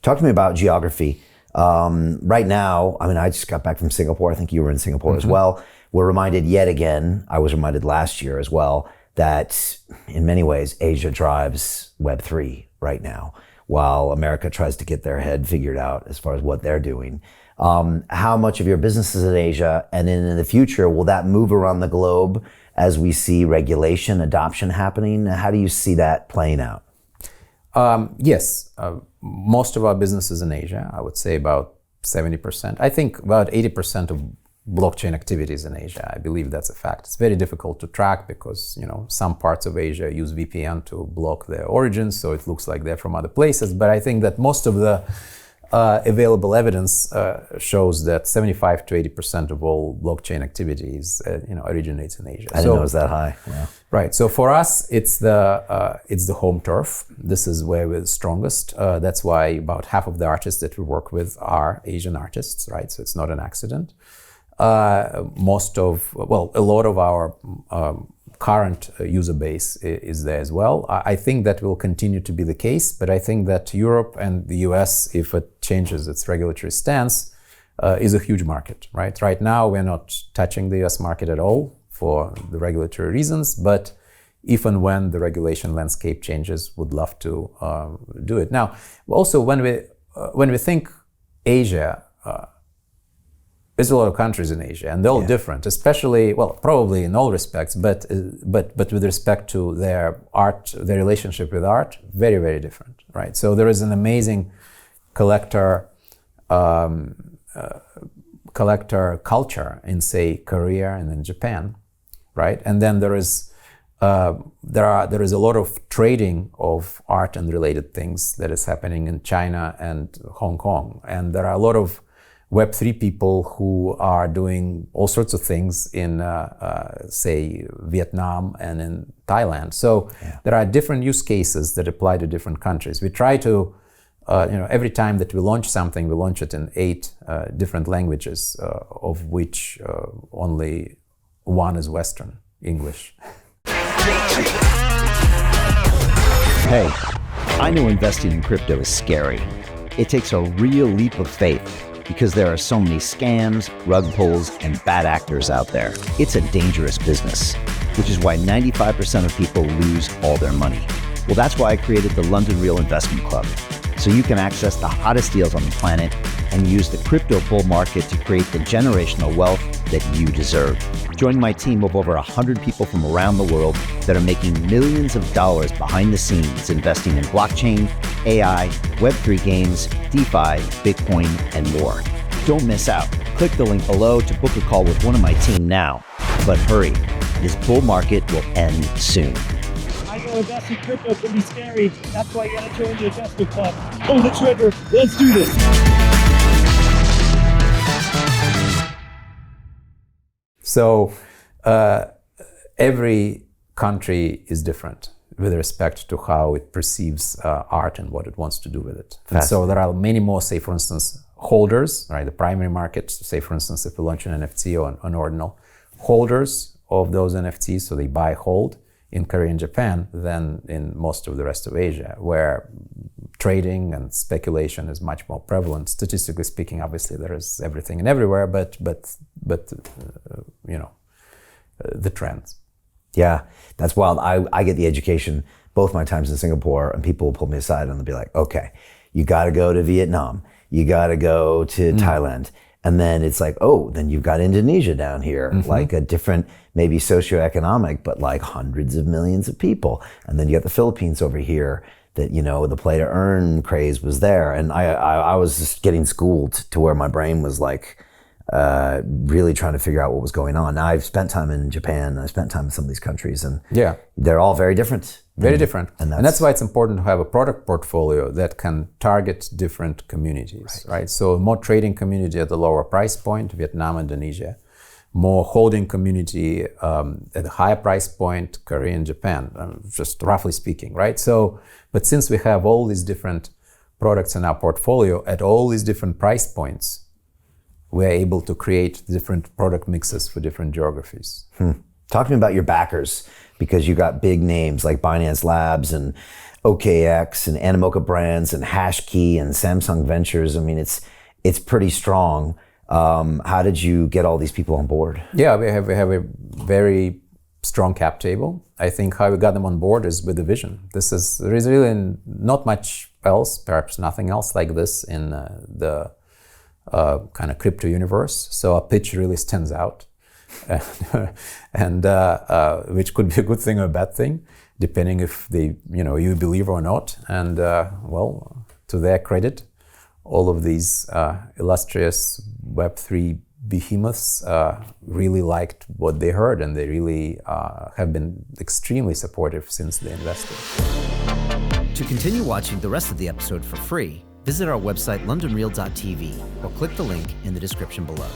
Talk to me about geography. Right now, I mean, I just got back from Singapore. I think you were in Singapore as well. We're reminded yet again, I was reminded last year as well, that in many ways, Asia drives Web3 right now, while America tries to get their head figured out as far as what they're doing. How much of your business is in Asia? And then in the future, will that move around the globe as we see regulation, adoption happening? How do you see that playing out? Yes, most of our business is in Asia. I would say about 70%. I think about 80% of blockchain activities in Asia. I believe that's a fact. It's very difficult to track because, some parts of Asia use VPN to block their origins, so it looks like they're from other places. But I think that most of the available evidence shows that 75 to 80% of all blockchain activities, originates in Asia. I didn't know it was that high. Yeah. Right. So for us, it's the home turf. This is where we're strongest. That's why about half of the artists that we work with are Asian artists. Right. So it's not an accident. A lot of our current user base is there as well. I think that will continue to be the case, but I think that Europe and the US, if it changes its regulatory stance, is a huge market, right? Right now, we're not touching the US market at all for the regulatory reasons, but if and when the regulation landscape changes, would love to do it. Now, also when we think Asia, there's a lot of countries in Asia, and they're all different, especially, probably in all respects, but with respect to their art, their relationship with art, very, very different, right? So there is an amazing collector culture in, say, Korea and in Japan, right? And then there is a lot of trading of art and related things that is happening in China and Hong Kong, and there are a lot of Web3 people who are doing all sorts of things in, say, Vietnam and in Thailand. So there are different use cases that apply to different countries. We try to, every time that we launch something, we launch it in 8 different languages, of which only one is Western, English. Hey, I know investing in crypto is scary. It takes a real leap of faith, because there are so many scams, rug pulls, and bad actors out there. It's a dangerous business, which is why 95% of people lose all their money. Well, that's why I created the London Real Investment Club, so you can access the hottest deals on the planet and use the crypto bull market to create the generational wealth that you deserve. Join my team of over 100 people from around the world that are making millions of dollars behind the scenes investing in blockchain, AI, Web3 games, DeFi, Bitcoin, and more. Don't miss out. Click the link below to book a call with one of my team now. But hurry, this bull market will end soon. I know investing crypto can be scary. That's why you gotta join the investment club. Pull the trigger. Let's do this. So every country is different with respect to how it perceives art and what it wants to do with it. And so there are many more, say, for instance, holders, right? The primary market, say, for instance, if we launch an NFT or an ordinal, holders of those NFTs, so they buy, hold in Korea and Japan than in most of the rest of Asia, where trading and speculation is much more prevalent. Statistically speaking, obviously, there is everything and everywhere, but the trends. Yeah, that's wild. I get the education both my times in Singapore, and people will pull me aside and they'll be like, okay, you got to go to Vietnam, you got to go to Thailand. And then it's like, oh, then you've got Indonesia down here, like a different, maybe socioeconomic, but like hundreds of millions of people. And then you got the Philippines over here that, the play to earn craze was there. And I was just getting schooled to where my brain was like, really trying to figure out what was going on. Now I've spent time in Japan, I've spent time in some of these countries, and they're all very different. Very different. And that's why it's important to have a product portfolio that can target different communities, right? So more trading community at the lower price point, Vietnam, Indonesia. More holding community at a higher price point, Korea and Japan, just roughly speaking, right? So, but since we have all these different products in our portfolio at all these different price points, we're able to create different product mixes for different geographies. Talk to me about your backers, because you got big names like Binance Labs and OKX and Animoca Brands and Hashkey and Samsung Ventures. I mean, it's pretty strong. How did you get all these people on board? Yeah, we have a very strong cap table. I think how we got them on board is with the vision. There is really not much else, perhaps nothing else like this in the kind of crypto universe. So our pitch really stands out, and which could be a good thing or a bad thing, depending if you believe or not. And well, to their credit, all of these illustrious Web3 behemoths really liked what they heard, and they really have been extremely supportive since they invested. To continue watching the rest of the episode for free, visit our website londonreal.tv or click the link in the description below.